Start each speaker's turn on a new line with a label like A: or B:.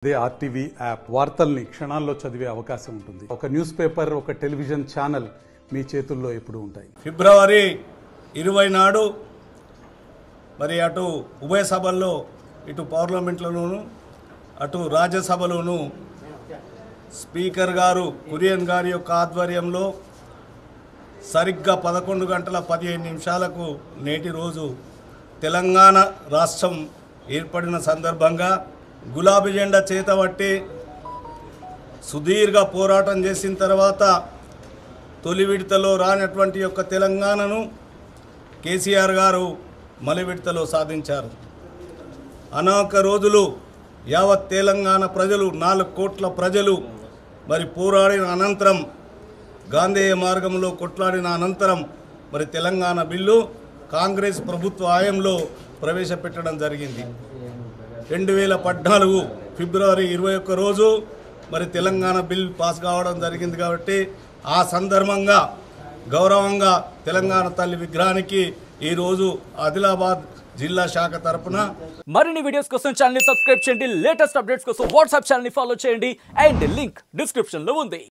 A: అదే RTV app వార్తల్ని క్షణాల్లో చదివే అవకాశం ఉంటుంది. ఒక న్యూస్ పేపర్, ఒక టెలివిజన్ ఛానల్ మీ చేతుల్లో ఎప్పుడూ ఉంటాయి.
B: ఫిబ్రవరి 20 నాడు మరి అటు ఉభయ సభల్లో ఇటు పార్లమెంట్లోనూ అటు రాజ్యసభలోనూ స్పీకర్ గారు కురియన్ గారి యొక్క ఆధ్వర్యంలో సరిగ్గా 11:15 నేటి రోజు తెలంగాణ రాష్ట్రం ఏర్పడిన సందర్భంగా గులాబీ జెండా చేతబట్టి సుదీర్ఘ పోరాటం చేసిన తర్వాత తొలి విడతలో రానటువంటి యొక్క తెలంగాణను కేసీఆర్ గారు మలి విడతలో సాధించారు. అనేక రోజులు యావత్ తెలంగాణ ప్రజలు 4 కోట్ల ప్రజలు మరి పోరాడిన అనంతరం గాంధేయ మార్గంలో కొట్లాడిన అనంతరం మరి తెలంగాణ బిల్లు కాంగ్రెస్ ప్రభుత్వ హయాంలో ప్రవేశపెట్టడం జరిగింది. 2014 ఫిబ్రవరి 21 రోజు మరి తెలంగాణ బిల్ పాస్ కావడం జరిగింది. కాబట్టి ఆ సందర్భంగా గౌరవంగా తెలంగాణ తల్లి విగ్రహానికి ఈరోజు ఆదిలాబాద్ జిల్లా శాఖ తరపున
C: మరిన్ని వీడియోస్ కోసం ఛానల్ ని సబ్స్క్రైబ్ చేయండి. లేటెస్ట్ అప్డేట్స్ కోసం వాట్సాప్ ఛానల్ ని ఫాలో చేయండి. అండ్ లింక్ డిస్క్రిప్షన్ లో ఉంది.